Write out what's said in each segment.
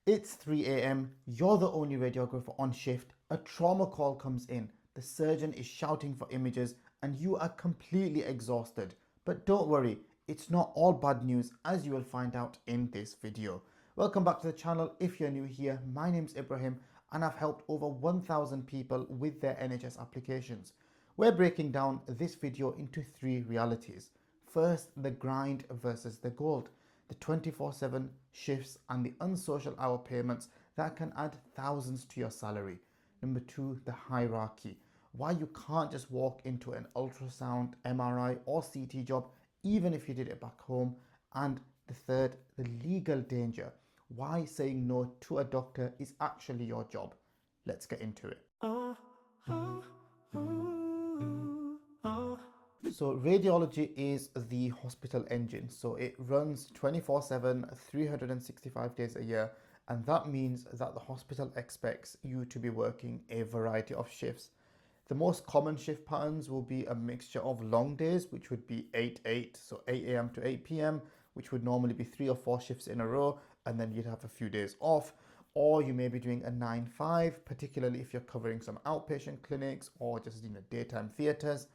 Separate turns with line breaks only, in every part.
It's 3 a.m. You're the only radiographer on shift. A trauma call comes in. The surgeon is shouting for images and you are completely exhausted. But don't worry, it's not all bad news, as you will find out in this video. Welcome back to the channel. If you're new here, my name's Ibrahim and I've helped over 1,000 people with their NHS applications. We're breaking down this video into three realities. First, the grind versus the gold, the 24/7 shifts and the unsocial hour payments that can add thousands to your salary. Number two, the hierarchy, why you can't just walk into an ultrasound, MRI or CT job even if you did it back home. And the third, the legal danger, why saying no to a doctor is actually your job. Let's get into it. So radiology is the hospital engine. So it runs 24/7, 365 days a year. And that means that the hospital expects you to be working a variety of shifts. The most common shift patterns will be a mixture of long days, which would be 8-8, so 8 a.m. to 8 p.m., which would normally be 3 or 4 shifts in a row, and then you'd have a few days off. Or you may be doing a 9-5, particularly if you're covering some outpatient clinics or just daytime theatres.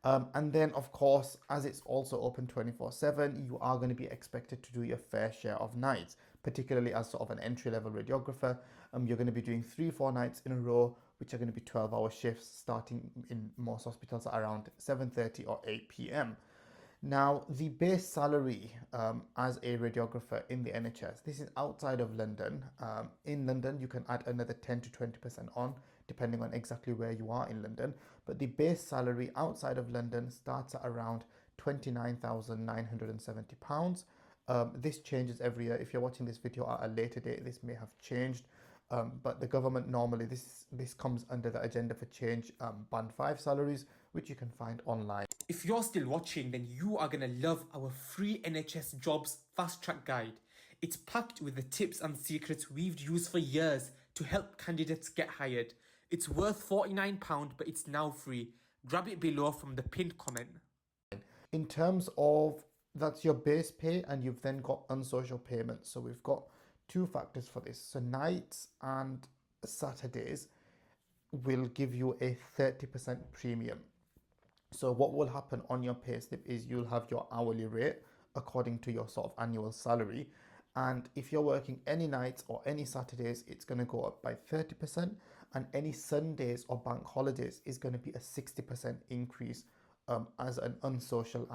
And then, of course, as it's also open 24/7, you are going to be expected to do your fair share of nights, particularly as sort of an entry-level radiographer. You're going to be doing 3-4 nights in a row, which are going to be 12-hour shifts, starting in most hospitals at around 7:30 or 8 p.m. Now, the base salary as a radiographer in the NHS, this is outside of London. In London, you can add another 10 to 20% on, depending on exactly where you are in London. But the base salary outside of London starts at around £29,970. This changes every year. If you're watching this video at a later date, this may have changed. But the government normally, this comes under the agenda for change, band 5 salaries, which you can find online.
If you're still watching, then you are going to love our free NHS Jobs Fast Track Guide. It's packed with the tips and secrets we've used for years to help candidates get hired. It's worth £49, but it's now free. Grab it below from the pinned comment.
In terms of, that's your base pay, and you've then got unsocial payments. So we've got two factors for this. So nights and Saturdays will give you a 30% premium. So what will happen on your payslip is you'll have your hourly rate according to your sort of annual salary. And if you're working any nights or any Saturdays, it's going to go up by 30%. And any Sundays or bank holidays is going to be a 60% increase as an unsocial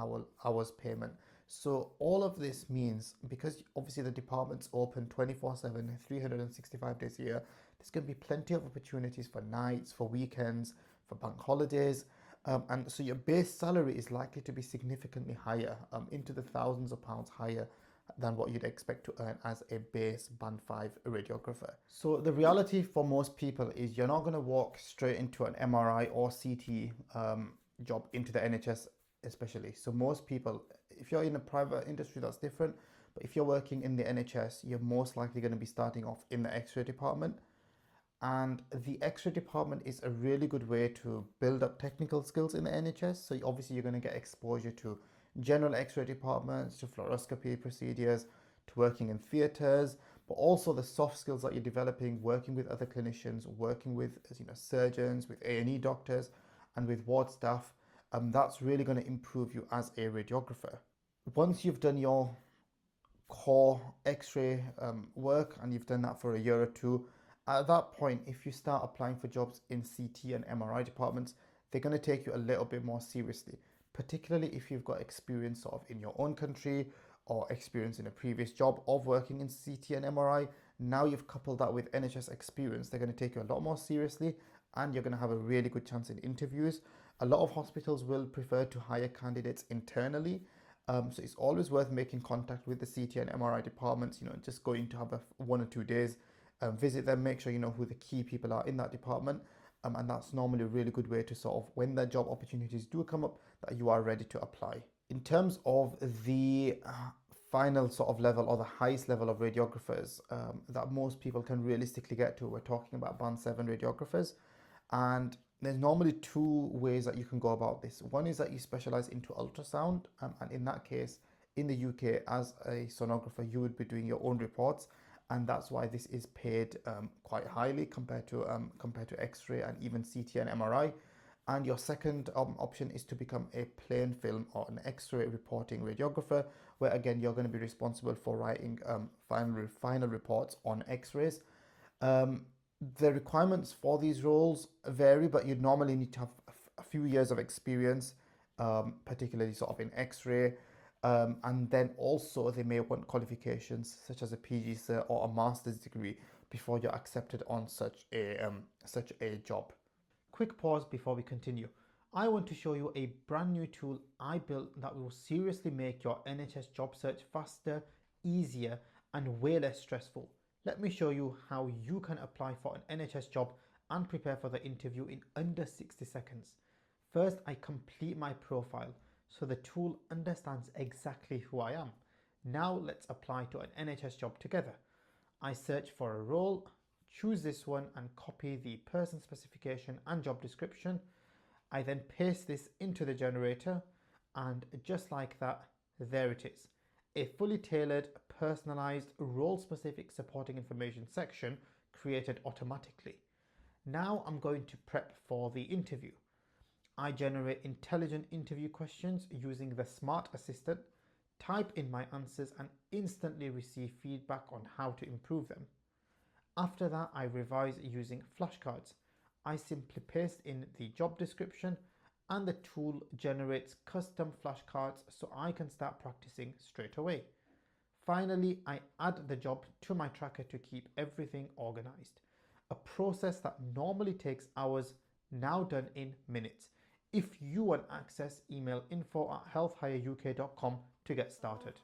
hours payment. So all of this means, because obviously the department's open 24/7, 365 days a year, there's going to be plenty of opportunities for nights, for weekends, for bank holidays. And so your base salary is likely to be significantly higher, into the thousands of pounds higher than what you'd expect to earn as a base band 5 radiographer. So the reality for most people is you're not going to walk straight into an MRI or CT job into the NHS especially. So most people, if you're in a private industry, that's different. But if you're working in the NHS, you're most likely going to be starting off in the X-ray department. And the X-ray department is a really good way to build up technical skills in the NHS. So obviously you're going to get exposure to general X-ray departments, to fluoroscopy procedures, to working in theatres, but also the soft skills that you're developing, working with other clinicians, working with surgeons, with A&E doctors, and with ward staff. That's really going to improve you as a radiographer. Once you've done your core X-ray work and you've done that for a year or two, at that point, if you start applying for jobs in CT and MRI departments, they're going to take you a little bit more seriously, particularly if you've got experience sort of in your own country or experience in a previous job of working in CT and MRI. Now you've coupled that with NHS experience, they're going to take you a lot more seriously and you're going to have a really good chance in interviews. A lot of hospitals will prefer to hire candidates internally. So it's always worth making contact with the CT and MRI departments, just going to have 1 or 2 days, visit them, make sure you know who the key people are in that department. And that's normally a really good way to sort of, when the job opportunities do come up, that you are ready to apply. In terms of the final sort of level or the highest level of radiographers that most people can realistically get to, we're talking about band 7 radiographers. And there's normally two ways that you can go about this. One is that you specialize into ultrasound, and in that case, in the UK, as a sonographer, you would be doing your own reports, and that's why this is paid quite highly compared to X-ray and even CT and MRI. And your second option is to become a plain film or an X-ray reporting radiographer, where again you're going to be responsible for writing final reports on X-rays. The requirements for these roles vary, but you'd normally need to have a few years of experience, particularly sort of in X-ray. And then also they may want qualifications such as a PG cert or a master's degree before you're accepted on such a job. Quick pause before we continue. I want to show you a brand new tool I built that will seriously make your NHS job search faster, easier, and way less stressful. Let me show you how you can apply for an NHS job and prepare for the interview in under 60 seconds. First, I complete my profile so the tool understands exactly who I am. Now let's apply to an NHS job together. I search for a role, choose this one and copy the person specification and job description. I then paste this into the generator, and just like that, there it is. A fully tailored, personalized, role-specific supporting information section created automatically. Now I'm going to prep for the interview. I generate intelligent interview questions using the Smart Assistant, type in my answers and instantly receive feedback on how to improve them. After that, I revise using flashcards. I simply paste in the job description and the tool generates custom flashcards so I can start practicing straight away. Finally, I add the job to my tracker to keep everything organized. A process that normally takes hours, now done in minutes. If you want access, email info@healthhireuk.com to get started.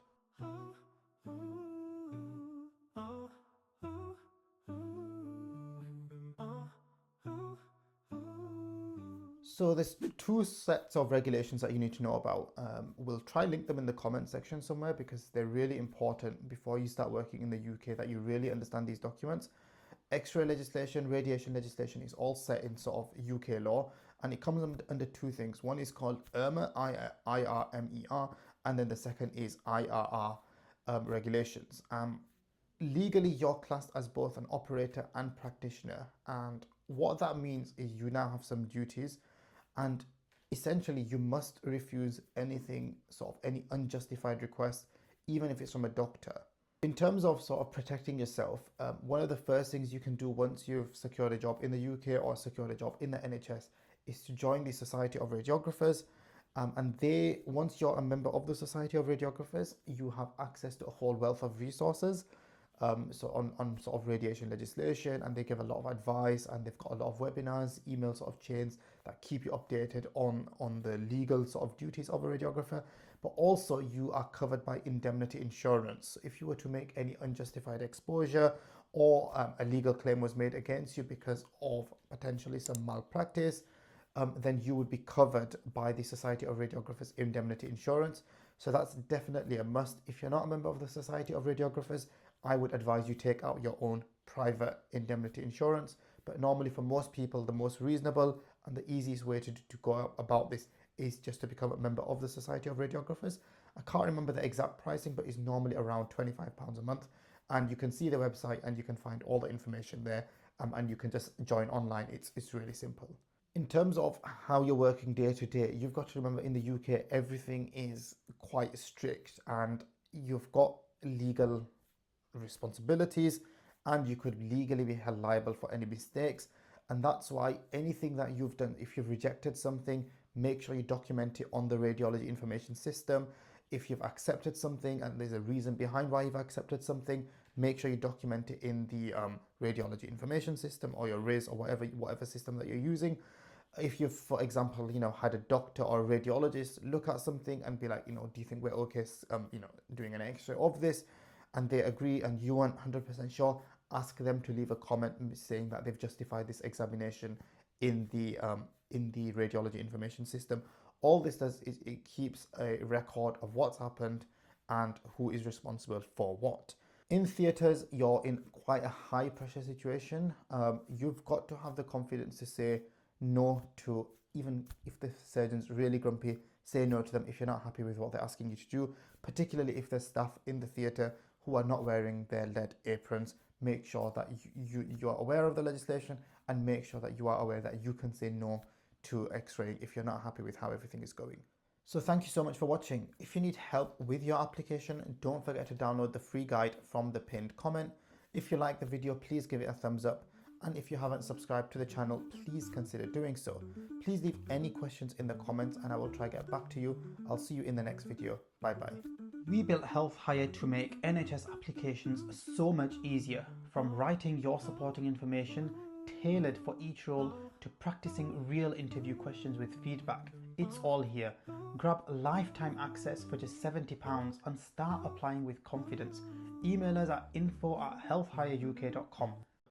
So there's two sets of regulations that you need to know about. We'll try link them in the comment section somewhere because they're really important before you start working in the UK, that you really understand these documents. X-ray legislation, radiation legislation is all set in sort of UK law, and it comes under two things. One is called IRMER, IRMER, and then the second is IRR regulations. Legally, you're classed as both an operator and practitioner, and what that means is you now have some duties, and essentially you must refuse anything, sort of any unjustified request, even if it's from a doctor. In terms of sort of protecting yourself, one of the first things you can do once you've secured a job in the UK or secured a job in the NHS is to join the Society of Radiographers. And once you're a member of the Society of Radiographers, you have access to a whole wealth of resources. So on sort of radiation legislation, and they give a lot of advice, and they've got a lot of webinars, email sort of chains that keep you updated on the legal sort of duties of a radiographer. But also you are covered by indemnity insurance. So if you were to make any unjustified exposure or a legal claim was made against you because of potentially some malpractice, then you would be covered by the Society of Radiographers indemnity insurance. So that's definitely a must. If you're not a member of the Society of Radiographers, I would advise you take out your own private indemnity insurance. But normally for most people, the most reasonable and the easiest way to go about this is just to become a member of the Society of Radiographers. I can't remember the exact pricing, but it's normally around £25 a month. And you can see the website and you can find all the information there, and you can just join online. It's really simple. In terms of how you're working day to day, you've got to remember in the UK, everything is quite strict and you've got legal responsibilities and you could legally be held liable for any mistakes. And that's why anything that you've done, if you've rejected something, make sure you document it on the radiology information system. If you've accepted something and there's a reason behind why you've accepted something, make sure you document it in the radiology information system or your RIS or whatever system that you're using. If you've, for example, had a doctor or a radiologist look at something and be like, do you think we're okay, doing an X-ray of this? And they agree and you aren't 100% sure, ask them to leave a comment saying that they've justified this examination in the radiology information system. All this does is it keeps a record of what's happened and who is responsible for what. In theatres, you're in quite a high pressure situation. You've got to have the confidence to say no to, even if the surgeon's really grumpy, say no to them if you're not happy with what they're asking you to do, particularly if there's staff in the theatre who are not wearing their lead aprons. Make sure that you are aware of the legislation, and make sure that you are aware that you can say no to x-raying if you're not happy with how everything is going. So thank you so much for watching. If you need help with your application, don't forget to download the free guide from the pinned comment. If you like the video, please give it a thumbs up. And if you haven't subscribed to the channel, please consider doing so. Please leave any questions in the comments and I will try to get back to you. I'll see you in the next video. Bye bye. We built Health Hire to make NHS applications so much easier. From writing your supporting information tailored for each role to practicing real interview questions with feedback. It's all here. Grab lifetime access for just £70 and start applying with confidence. Email us at info@healthhireuk.com.